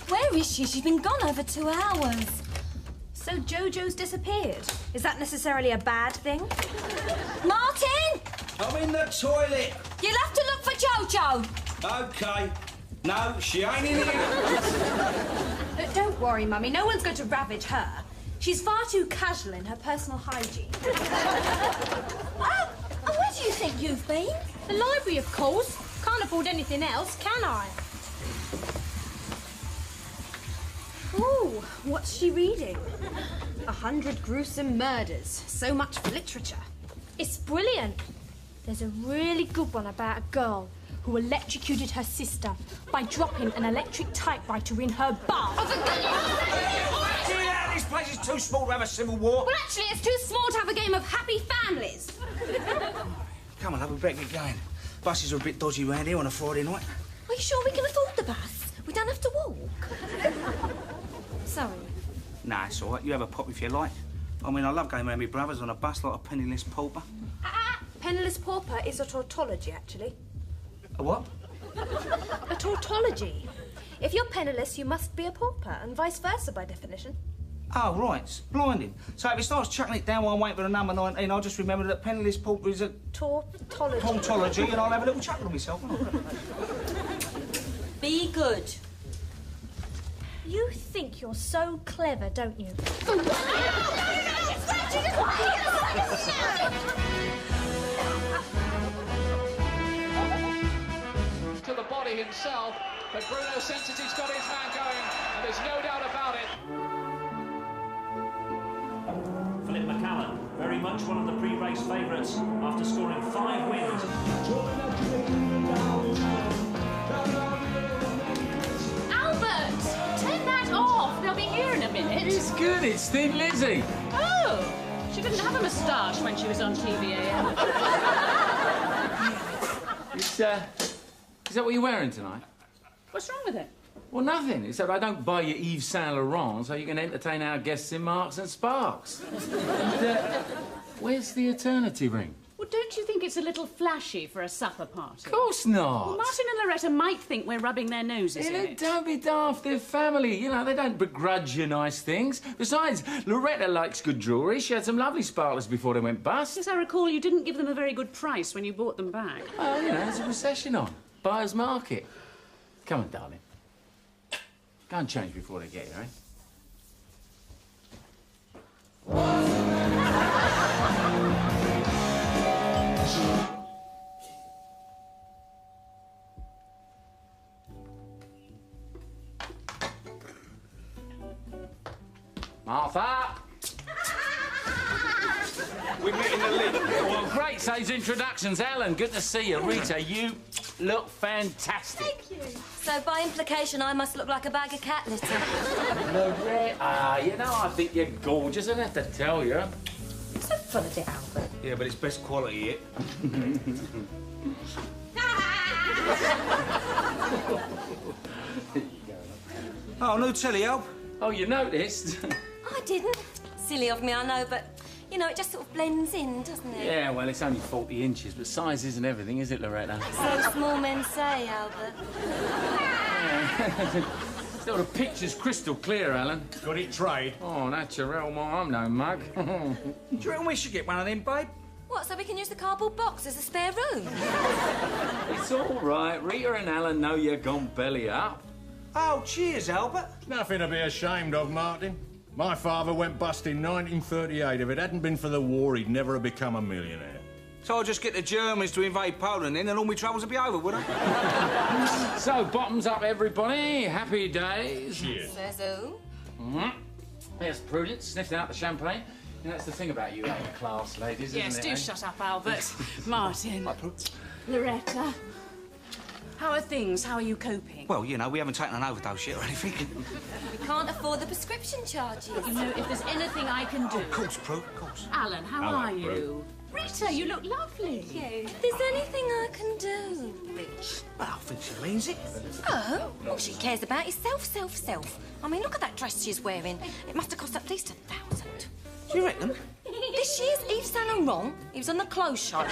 Where is she? She's been gone over 2 hours. So Jojo's disappeared. Is that necessarily a bad thing? Martin! I'm in the toilet. You'll have to look for Jojo. OK. No, she ain't in here. But don't worry, Mummy. No one's going to ravage her. She's far too casual in her personal hygiene. Oh, and where do you think you've been? The library, of course. Can't afford anything else, can I? Ooh, what's she reading? 100 Gruesome Murders. So much for literature. It's brilliant. There's a really good one about a girl who electrocuted her sister by dropping an electric typewriter in her bath. Yeah, this place is too small to have a civil war. Well, actually, it's too small to have a game of happy families. Come on, love, we better get going. Buses are a bit dodgy round here on a Friday night. Are you sure we can afford the bus? We don't have to walk. Sorry. Nah, it's all right. You have a pop if you like. I mean, I love going around with my brothers on a bus like a penniless pauper. Penniless pauper is a tautology, actually. A what? A tautology. If you're penniless, you must be a pauper, and vice versa by definition. Oh, right. It's blinding. So if it starts chucking it down while I'm waiting for the number 19, I'll just remember that penniless pauper is a... Tautology. Tautology, and I'll have a little chuckle with myself. Be good. You think you're so clever, don't you? To the body himself, but Bruno Sensity's got his man going, and there's no doubt about it. Philip McCallum, very much one of the pre-race favourites after scoring 5 wins. Albert, turn that off. They'll be here in a minute. It's good. It's Thin Lizzy. Oh, she didn't have a moustache when she was on TVAM. Is that what you're wearing tonight? What's wrong with it? Well, nothing, except I don't buy you Yves Saint Laurent so you can entertain our guests in Marks and Sparks. And, where's the eternity ring? Well, don't you think it's a little flashy for a supper party? Of course not. Well, Martin and Loretta might think we're rubbing their noses in it. Don't be daft, they're family. You know, they don't begrudge you nice things. Besides, Loretta likes good jewellery. She had some lovely sparklers before they went bust. Yes, I recall you didn't give them a very good price when you bought them back. Well, you know, there's a recession on. Buyer's market. Come on, darling. Go and change before they get here, eh? Martha! We met in the link. Well, great. Saves introductions. Ellen, good to see you. Rita, you look fantastic. Thank you. So, by implication, I must look like a bag of cat litter. Loretta, you know, I think you're gorgeous. I don't have to tell you. So full of it, Albert. Yeah, but it's best quality yet. Oh, no telly, Alp. Oh, you noticed? I didn't. Silly of me, I know, but, you know, it just sort of blends in, doesn't it? Yeah, well, it's only 40 inches, but size isn't everything, is it, Loretta? So small men say, Albert. Still, the picture's crystal clear, Alan. Got it trade? Oh, naturel, I'm no mug. Do you reckon we should get one of them, babe? What, so we can use the cardboard box as a spare room? It's all right. Rita and Alan know you're gone belly up. Oh, cheers, Albert. Nothing to be ashamed of, Martin. My father went bust in 1938. If it hadn't been for the war, he'd never have become a millionaire. So I'll just get the Germans to invade Poland then and all my troubles will be over, would I? So, bottoms up, everybody. Happy days. Cheers. Says who? There's Prudence sniffing out the champagne. You know, that's the thing about you upper class ladies, Yes, isn't it? do shut up, Albert. Martin. Loretta. How are things? How are you coping? Well, you know, we haven't taken an overdose yet or anything. We can't afford the prescription charges. You know, if there's anything I can do... Of course, Prue, of course. Alan, how Hello, are Prue. you? Rita, you look lovely. If there's anything I can do. Well, I think she means it. Oh, all she cares about is self. I mean, look at that dress she's wearing. It must have cost at least $1,000. Do you reckon? This year's Yves Saint Laurent. He was on the clothes shop.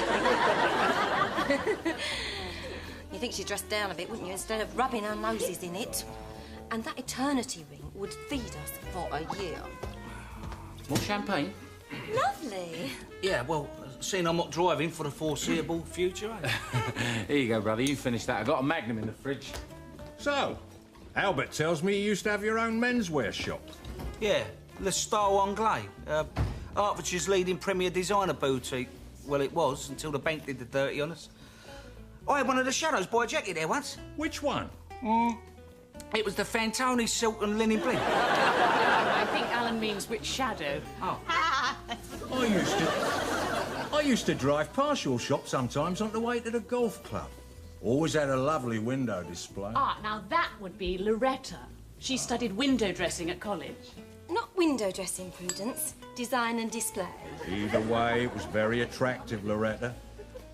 You think she'd dress down a bit, wouldn't you, instead of rubbing our noses in it? And that eternity ring would feed us for a year. More champagne? Lovely. Yeah, well, seeing I'm not driving for the foreseeable future, eh? Here you go, brother. You finish that. I got a Magnum in the fridge. So, Albert tells me you used to have your own menswear shop. Yeah, Le Star Anglais. Hertfordshire's leading premier designer boutique. Well, it was, until the bank did the dirty on us. I had one of the Shadows buy a jacket there once. Which one? It was the Fantoni silk and linen blend. I think Alan means which shadow. Oh. I used to drive past your shop sometimes on the way to the golf club. Always had a lovely window display. Ah, now that would be Loretta. She studied window dressing at college. Not window dressing, Prudence. Design and display. Either way, it was very attractive, Loretta.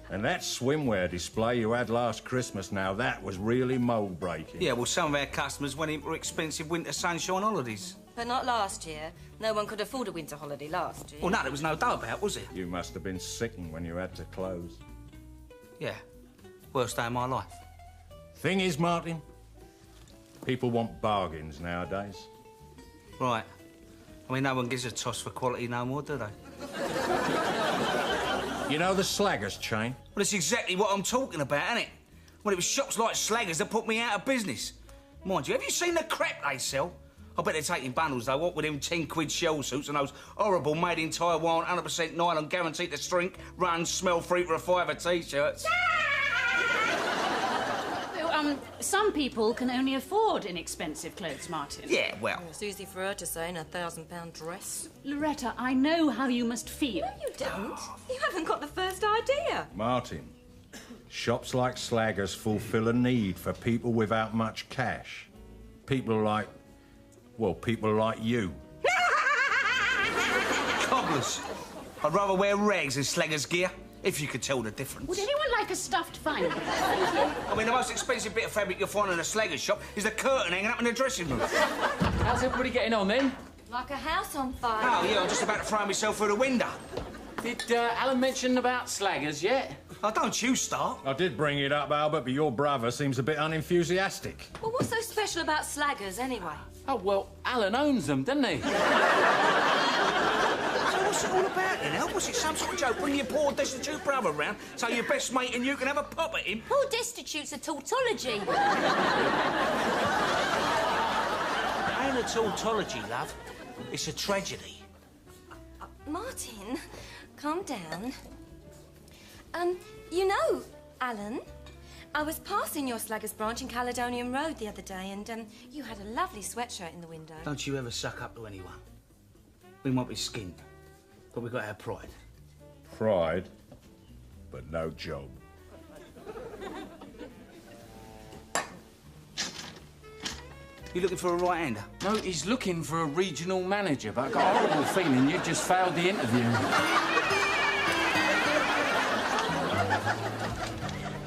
And that swimwear display you had last Christmas, now that was really mould-breaking. Yeah, well, some of our customers went in for expensive winter sunshine holidays. But not last year. No one could afford a winter holiday last year. Well, no, there was no dough about, was it? You must have been sickened when you had to close. Yeah. Worst day of my life. Thing is, Martin, people want bargains nowadays. Right. I mean, no one gives a toss for quality no more, do they? You know the Slaggers chain? Well, that's exactly what I'm talking about, isn't it? Well, it was shops like Slaggers that put me out of business. Mind you, have you seen the crap they sell? I bet they're taking bundles, though, what with them 10-quid shell suits and those horrible made-in-Taiwan, 100% nylon, guaranteed to shrink, run, smell-free for a fiver T-shirts. Some people can only afford inexpensive clothes, Martin. Yeah, well... It's easy for her to say in a £1,000 dress. Loretta, I know how you must feel. No, you don't. You haven't got the first idea. Martin, shops like Slaggers fulfill a need for people without much cash. People like... well, people like you. Cobblers. I'd rather wear rags than Slaggers gear, if you could tell the difference. Would anyone like a stuffed finder? I mean, the most expensive bit of fabric you'll find in a Slaggers shop is the curtain hanging up in the dressing room. How's everybody getting on, then? Like a house on fire. Oh, yeah, I'm just about to throw myself through the window. Did Alan mention about Slaggers yet? Oh, don't you start. I did bring it up, Albert, but your brother seems a bit unenthusiastic. Well, what's so special about Slaggers, anyway? Oh, well, Alan owns them, doesn't he? So what's it all about, then, Al? Was it some sort of joke? Bring your poor, destitute brother round so your best mate and you can have a pop at him? Poor destitute's a tautology. Ain't a tautology, love. It's a tragedy. Martin, calm down. You know, Alan, I was passing your Slaggers branch in Caledonian Road the other day and, you had a lovely sweatshirt in the window. Don't you ever suck up to anyone. We might be skinned, but we've got our pride. Pride, but no job. You looking for a right-hander? No, he's looking for a regional manager, but I've got a horrible feeling you just failed the interview.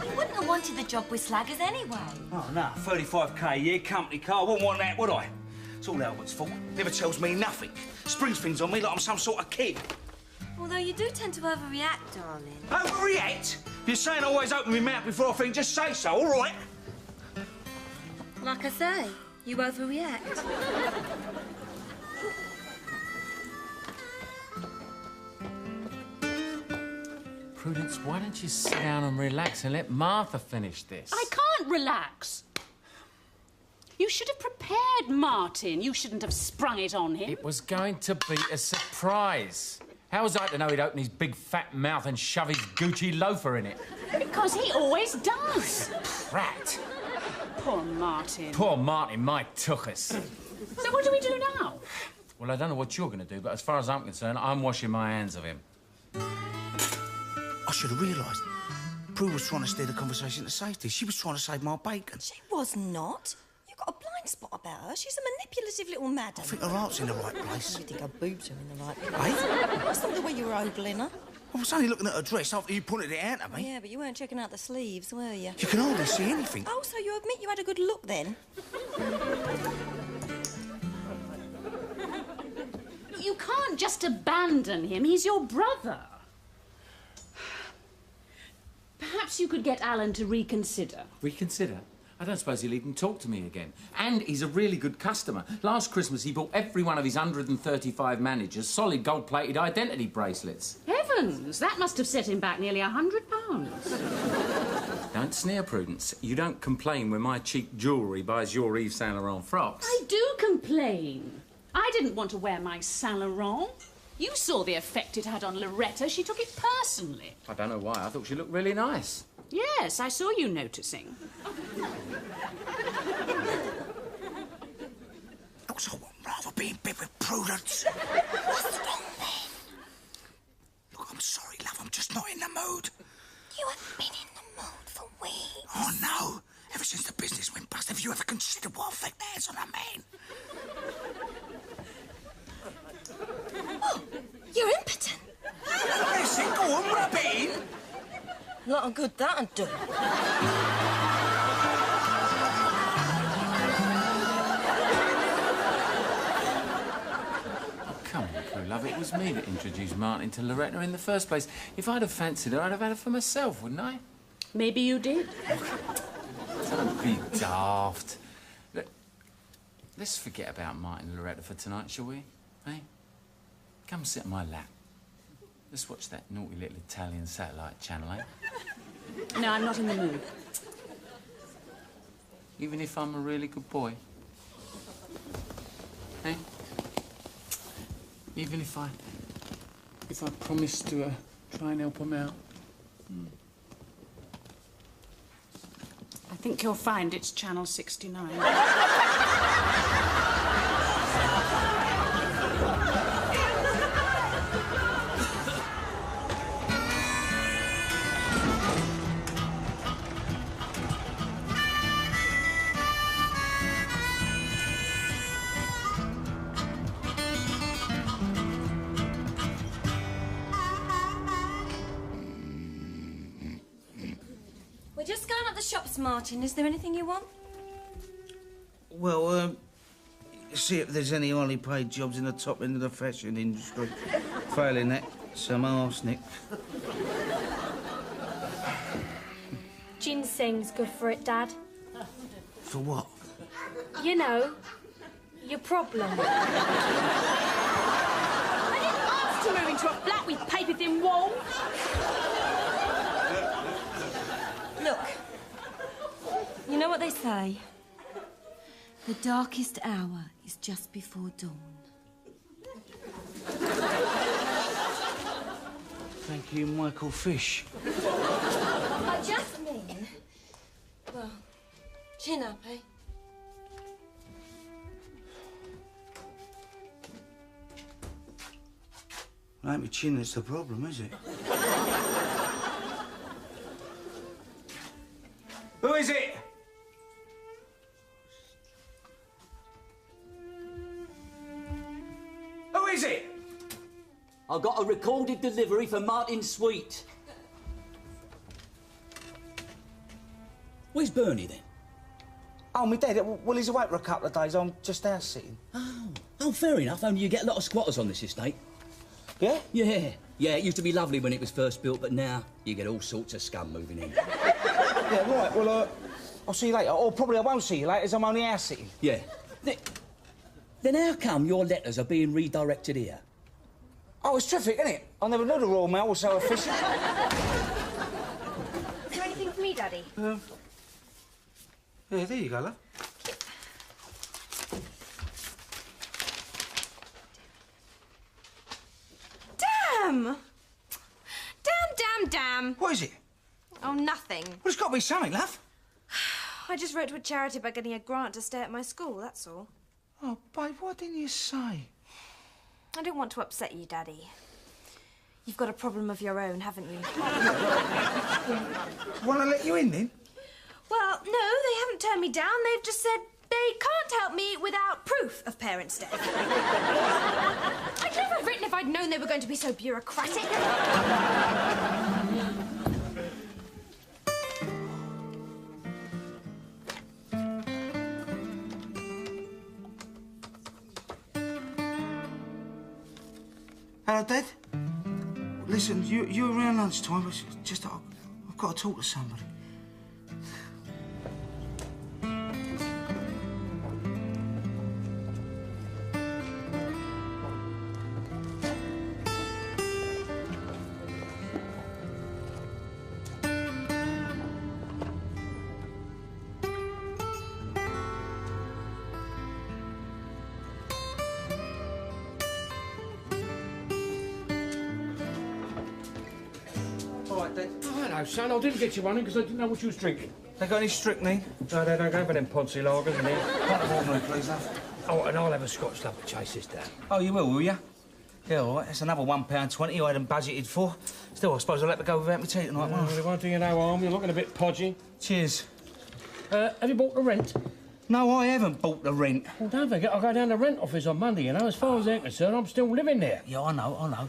You wouldn't have wanted the job with Slaggers anyway. Oh, no, 35k a year, company car. I wouldn't want that, would I? It's all Albert's fault. Never tells me nothing. Springs things on me like I'm some sort of kid. Although you do tend to overreact, darling. Overreact? If you're saying I always open my mouth before I think, just say so, all right? Like I say, you overreact. Prudence, why don't you sit down and relax and let Martha finish this? I can't relax. You should have prepared Martin. You shouldn't have sprung it on him. It was going to be a surprise. How was I to know he'd open his big fat mouth and shove his Gucci loafer in it? Because he always does. Rat. Poor Martin. Poor Martin, my tuchus. So what do we do now? Well, I don't know what you're going to do, but as far as I'm concerned, I'm washing my hands of him. I should have realised. Prue was trying to steer the conversation to safety. She was trying to save my bacon. She was not. You've got a blind spot about her. She's a manipulative little madam. I think her heart's in the right place. You think her boobs are in the right place? Hey? That's not the way you were ogling her. I was only looking at her dress after you pointed it out at me. Yeah, but you weren't checking out the sleeves, were you? You can hardly see anything. Oh, so you admit you had a good look then? You can't just abandon him. He's your brother. Perhaps you could get Alan to reconsider. Reconsider? I don't suppose he'll even talk to me again. And he's a really good customer. Last Christmas, he bought every one of his 135 managers solid gold-plated identity bracelets. Heavens, that must have set him back nearly £100. Don't sneer, Prudence. You don't complain when my cheap jewellery buys your Yves Saint Laurent frocks. I do complain. I didn't want to wear my Saint Laurent. You saw the effect it had on Loretta. She took it personally. I don't know why. I thought she looked really nice. Yes, I saw you noticing. Also, I'd rather be in bed with Prudence. What's wrong, man? Look, I'm sorry, love. I'm just not in the mood. You haven't been in the mood for weeks. Oh, no. Ever since the business went bust, have you ever considered what effect that has on a man? Oh, you're impotent. Listen, go on, rub it in. A lot of good that'd do. Come on, Prue, love. It was me that introduced Martin to Loretta in the first place. If I'd have fancied her, I'd have had her for myself, wouldn't I? Maybe you did. Don't be daft. Look, let's forget about Martin and Loretta for tonight, shall we? Hey? Come sit on my lap. Let's watch that naughty little Italian satellite channel, eh? No, I'm not in the mood. Even if I'm a really good boy? Eh? Even if I promise to try and help him out? I think you'll find it's Channel 69. We're just going up the shops, Martin. Is there anything you want? Well, see if there's any highly paid jobs in the top end of the fashion industry. Failing that, some arsenic. Ginseng's good for it, Dad. For what? You know, your problem. I didn't ask to move into a flat with paper-thin walls. Look, you know what they say? The darkest hour is just before dawn. Thank you, Michael Fish. I just mean... Well, chin up, eh? It ain't my chin that's the problem, is it? Who is it? Who is it? I've got a recorded delivery for Martin Sweet. Where's Bernie, then? Oh, my dad. Well, he's away for a couple of days. I'm just house sitting. Oh, fair enough. Only you get a lot of squatters on this estate. Yeah? Yeah. Yeah, it used to be lovely when it was first built, but now you get all sorts of scum moving in. Yeah, right. Well, I'll see you later. Or probably I won't see you later, as I'm only house sitting. Yeah. Then how come your letters are being redirected here? Oh, it's traffic, isn't it? I never knew the Royal Mail was so efficient. Is there anything for me, Daddy? Yeah, there you go, love. Damn! Damn! What is it? Oh, nothing. Well, it's got to be something, love. I just wrote to a charity about getting a grant to stay at my school, that's all. Oh, babe, why didn't you say? I didn't want to upset you, Daddy. You've got a problem of your own, haven't you? Want to let you in, then? Well, no, they haven't turned me down. They've just said they can't help me without proof of parents' death. I'd never have written if I'd known they were going to be so bureaucratic. Hello, Dad. Listen, you're around lunchtime. It's just I've got to talk to somebody. Hello, son. I didn't get you one because I didn't know what you was drinking. They got any strychnine? No, they don't go for them Ponzi lagers in here. Pint of ordinary, please, love. Oh, and I'll have a Scotch love to chase this down. Oh, you will you? Yeah, all right. That's another £1.20 I hadn't budgeted for. Still, I suppose I'll have to go without me tea tonight, won't I? It won't do you no harm. You're looking a bit podgy. Cheers. Have you bought the rent? No, I haven't bought the rent. Well, don't forget, I'll go down to the rent office on Monday, you know. As far as they're concerned, I'm still living there. Yeah, I know.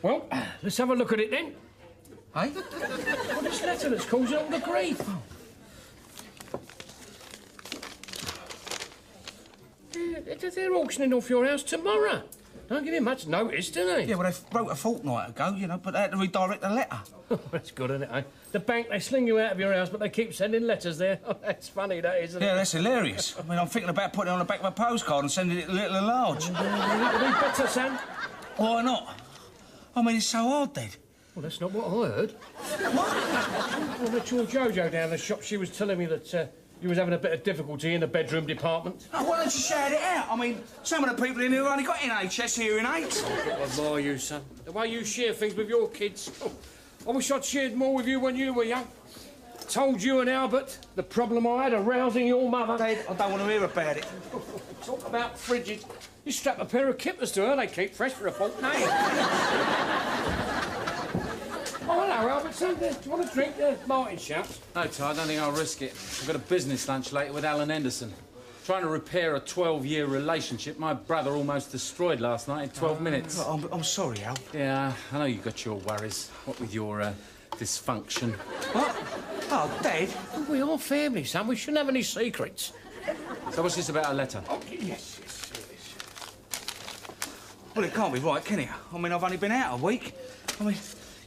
Well, let's have a look at it then. Hey? Well, this letter that's causing all the grief. Oh. They're auctioning off your house tomorrow. Don't give him much notice, do they? Yeah, well, they wrote a fortnight ago, you know, but they had to redirect the letter. That's good, isn't it, eh? The bank, they sling you out of your house, but they keep sending letters there. Oh, that's funny, that is, isn't it? Yeah, that's hilarious. I mean, I'm thinking about putting it on the back of a postcard and sending it to Little and Large. You need to be better, son. Why not? I mean, it's so hard, Dad. Well, that's not what I heard. What? Well, the Jojo down the shop, she was telling me that you was having a bit of difficulty in the bedroom department. Oh, why don't you shout it out? I mean, some of the people in here have only got NHS hearing aids. I admire you, son. The way you share things with your kids. Oh, I wish I'd shared more with you when you were young. Told you and Albert the problem I had arousing your mother. Dad, I don't want to hear about it. Talk about frigid. You strap a pair of kippers to her, they keep fresh for a fortnight. Oh, hello, Albert. So, do you want a drink? Martin shouts. No, Ty, I don't think I'll risk it. I've got a business lunch later with Alan Henderson. Trying to repair a 12-year relationship my brother almost destroyed last night in 12 minutes. I'm sorry, Al. Yeah, I know you've got your worries. What with your dysfunction. What? Oh, Dad. We are family, son. We shouldn't have any secrets. So what's this about a letter? Oh, yes. Well, it can't be right, can it? I mean, I've only been out a week. I mean,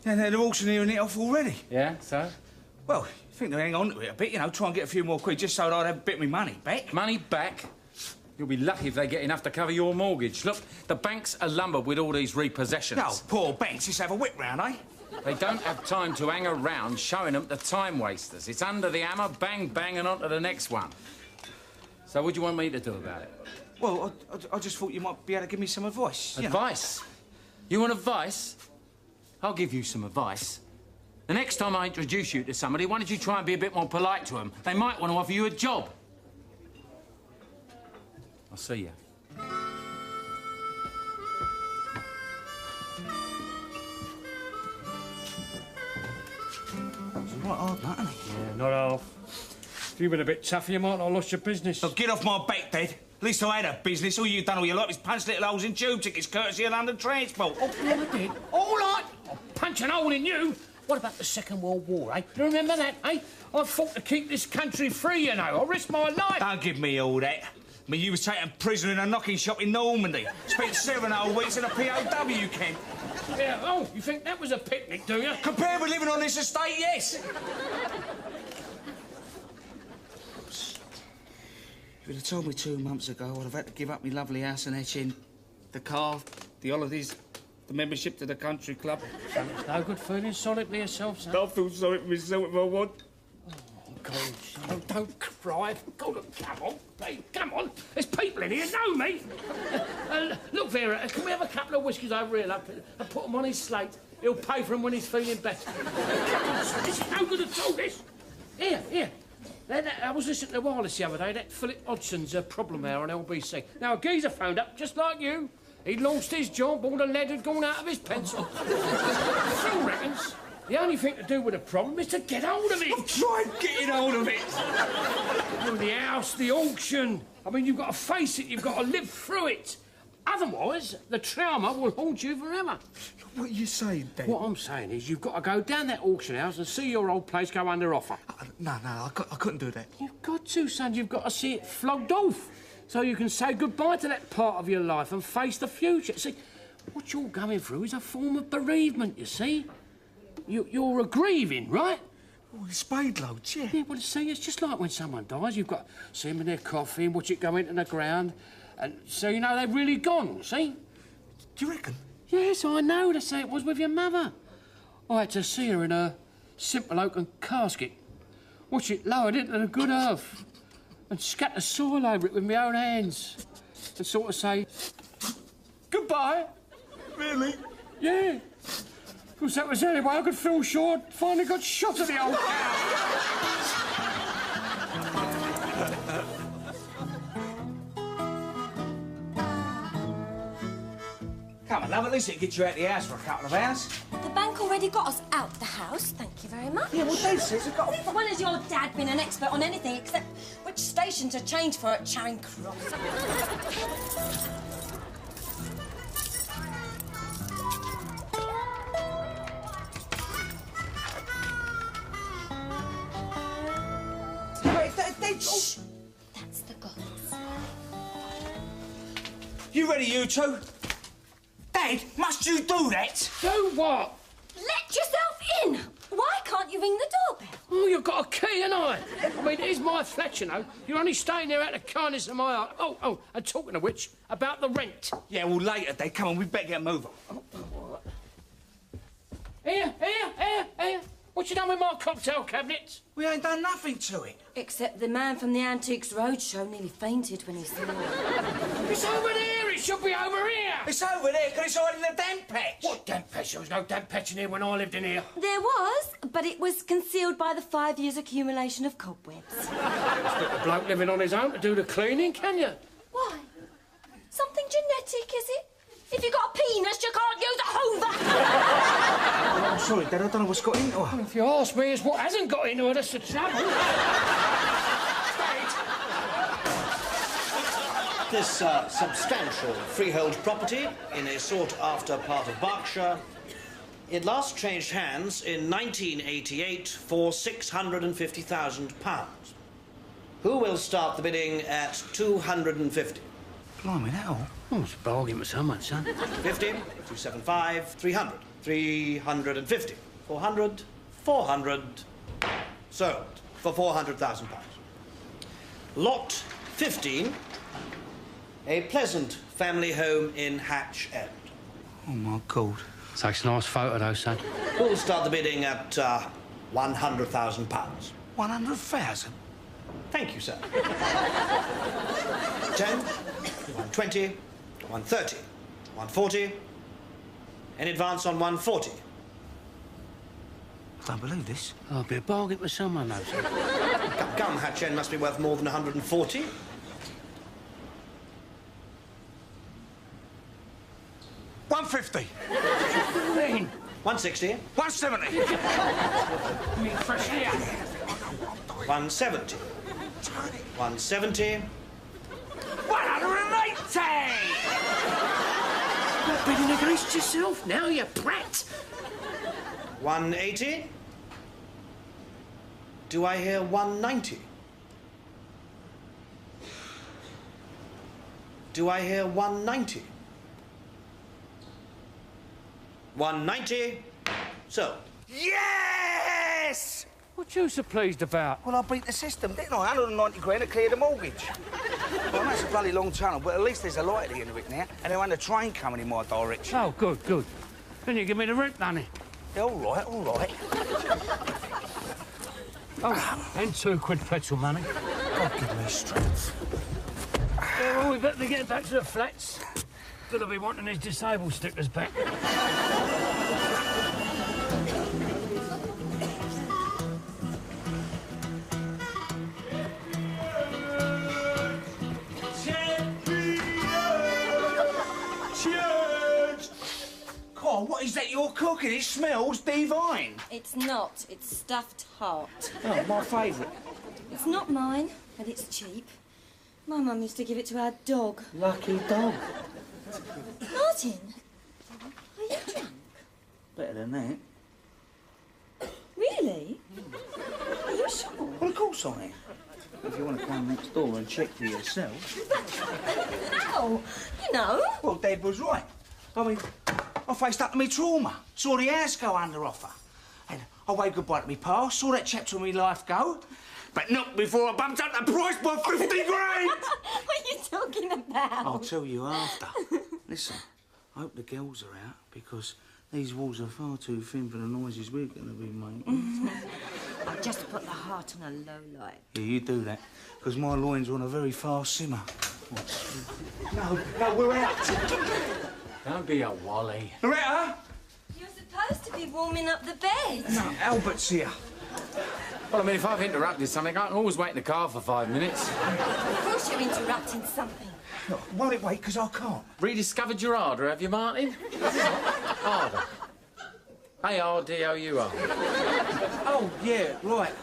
yeah, they're auctioneering it off already. Yeah, so? Well, I think they'll hang on to it a bit, you know, try and get a few more quid just so that I'd have a bit of my money back. Money back? You'll be lucky if they get enough to cover your mortgage. Look, the banks are lumbered with all these repossessions. No, poor banks just have a whip round, eh? They don't have time to hang around showing them the time wasters. It's under the hammer, bang, bang, and on to the next one. So what do you want me to do about it? Well, I just thought you might be able to give me some advice. Advice? You want advice? I'll give you some advice. The next time I introduce you to somebody, why don't you try and be a bit more polite to them? They might want to offer you a job. I'll see you. It's right hard, that, isn't it? Yeah, not half. If you'd been a bit tougher, you might not have lost your business. So get off my back, Dad. At least I had a business. All you've done all your life is punch little holes in tube tickets courtesy of London Transport. Oh, yeah, I did. All right. I'll punch an hole in you. What about the Second World War, eh? You remember that, eh? I fought to keep this country free, you know. I risked my life. Don't give me all that. I mean, you was taken prisoner in a knocking shop in Normandy. Spent 7 whole weeks in a POW camp. Yeah, oh, you think that was a picnic, do you? Compared with living on this estate, yes. If you'd have told me 2 months ago, I'd have had to give up my lovely house and etching, the car, the holidays, the membership to the country club. It's no good feeling sorry for yourself, son. I feel sorry for myself if I want. Oh, on, son. Don't cry. God, come on. Hey, come on. There's people in here know me. Look, Vera, can we have a couple of whiskies over here and put them on his slate? He'll pay for them when he's feeling better. Come on, son. This is no good at all, this. Here. I was listening to Wireless the other day, that Philip Hodgson's Problem Hour on LBC. Now, a geezer phoned up, just like you. He'd lost his job, all the lead had gone out of his pencil. Phil reckons the only thing to do with the problem is to get hold of it. I've tried getting hold of it. The house, the auction. I mean, you've got to face it, you've got to live through it. Otherwise, the trauma will haunt you forever. What are you saying, Dad? What I'm saying is you've got to go down that auction house and see your old place go under offer. No, I couldn't do that. You've got to, son. You've got to see it flogged off so you can say goodbye to that part of your life and face the future. See, what you're going through is a form of bereavement, you see. You're a grieving, right? Oh, it's spade loads, yeah. Yeah, well, see, it's just like when someone dies. You've got to see them in their coffin, watch it go into the ground, and so you know they've really gone, see? Do you reckon? Yes, I know. They say it was with your mother. I had to see her in a simple oaken casket, watch it lowered into the good earth, and scatter soil over it with my own hands, and sort of say, goodbye. Really? Yeah. Because that was the only way I could feel sure I'd finally got shot of the old cow. Come on, love, at least it'll get you out of the house for a couple of hours. The bank already got us out the house, thank you very much. Yeah, well, Dad says I've got to... When has your dad been an expert on anything except which station to change for at Charing Cross? Shh! That's the goals. You ready, you two? Dad, must you do that? Do what? Let yourself in! Why can't you ring the doorbell? Oh, you've got a key, ain't I? I mean, it is my flat, you know. You're only staying there out of the kindness of my heart. Oh, and talking of which, about the rent. Yeah, well, later, Dad. Come on, we better get moving. Here. What you done with my cocktail cabinet? We ain't done nothing to it. Except the man from the Antiques Roadshow nearly fainted when he saw it. It's over there. It should be over here. It's over there, because it's hiding in the damp patch. What damp patch? There was no damp patch in here when I lived in here. There was, but it was concealed by the 5 years' accumulation of cobwebs. Expect a bloke living on his own to do the cleaning, can you? Why? Something genetic, is it? If you've got a penis, you can't use a hoover! Oh, I'm sorry, Dad, I don't know what's got into her. Well, if you ask me, it's what hasn't got into her that's the trouble. This substantial freehold property in a sought-after part of Berkshire, it last changed hands in 1988 for £650,000. Who will start the bidding at £250,000? Blimey, that all? Oh, it's a bargain with someone, son. 50, 275, 300, 350, 400, 400. Sold for £400,000. Lot 15, a pleasant family home in Hatch End. Oh, my God. Takes a nice photo, though, son. Who'll start the bidding at £100,000? 100,000? Thank you, sir. 10, 120, 130, 140. In advance on 140. I don't believe this. I'll be a bargain with someone, though, son. Come, Hatch End must be worth more than 140. £150. 160. £170. Fresh here. 170. 170. 180! You're bidding against yourself now, you brat. 180. Do I hear 190? Do I hear 190? 190. So. Yes! What you so pleased about? Well, I beat the system, didn't I? 190 grand to clear the mortgage. Well, that's a bloody long tunnel, but at least there's a light at the end of it now, and there ain't a train coming in my direction. Oh, good. Then you give me the rent money. Yeah, all right. Oh, and £2 petrol money. God, give me strength. Yeah, well, we better get back to the flats. Gonna be wanting his disabled stickers back. Oh, what is that you're cooking? It smells divine. It's not. It's stuffed heart. Oh, my favourite. It's not mine, but it's cheap. My mum used to give it to our dog. Lucky dog. Martin, are you drunk? Better than that. Really? Are you sure? Well, of course I am. If you want to come next door and check for yourself. How? You know. Well, Dad was right. I mean, I faced up to me trauma, saw the house go under offer. And I waved goodbye to me past, saw that chapter of me life go. But not before I bumped up the price by 50 grand! What are you talking about? I'll tell you after. Listen, I hope the girls are out, because these walls are far too thin for the noises we're going to be making. I just put the heart on a low light. Yeah, you do that, because my loins are on a very fast simmer. No, we're out. Don't be a wally. Loretta! You're supposed to be warming up the bed. No, Albert's here. Well, I mean, if I've interrupted something, I can always wait in the car for 5 minutes. Of course you're interrupting something. Look, won't it wait, because I can't. Rediscovered your ardour, have you, Martin? Ardour. A-R-D-O-U-R. Oh, yeah, right.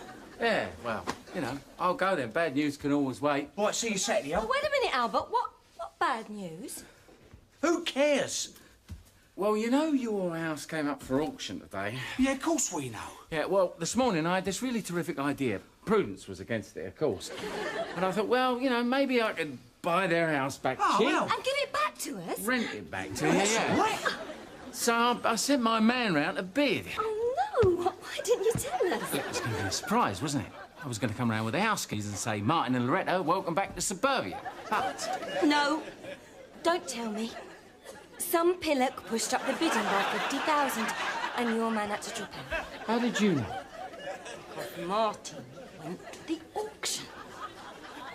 Yeah, well, you know, I'll go then. Bad news can always wait. Right, see you Saturday, Oh, wait a minute, Albert. What bad news? Who cares? Well, you know your house came up for auction today. Yeah, of course we know. Yeah, well, this morning I had this really terrific idea. Prudence was against it, of course. And I thought, well, you know, maybe I could buy their house back cheap. And give it back to us? Rent it back to you, yeah. So I sent my man round to bid. Oh, no. Why didn't you tell us? It was going to be a surprise, wasn't it? I was going to come round with the house keys and say, Martin and Loretta, welcome back to suburbia. But... No. Don't tell me. Some pillock pushed up the bidding by 50,000 and your man had to drop out. How did you know? Because Martin went to the auction.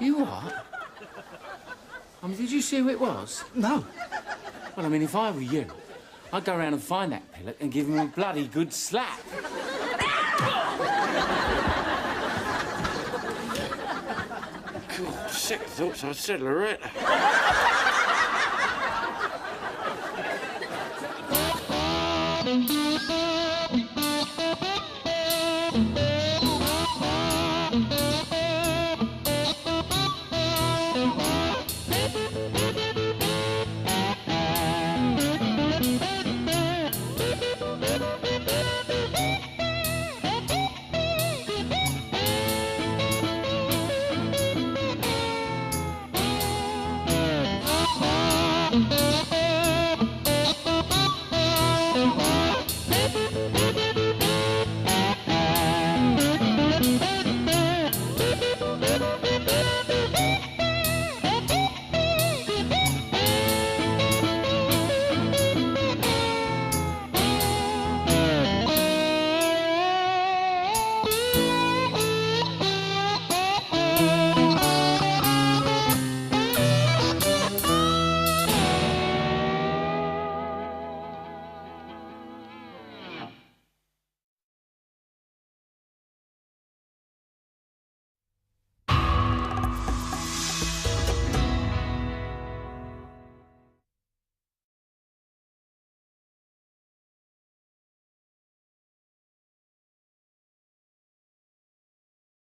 You what? I mean, did you see who it was? No. Well, I mean, if I were you, I'd go round and find that pillock and give him a bloody good slap. God, sick thoughts I said Loretta.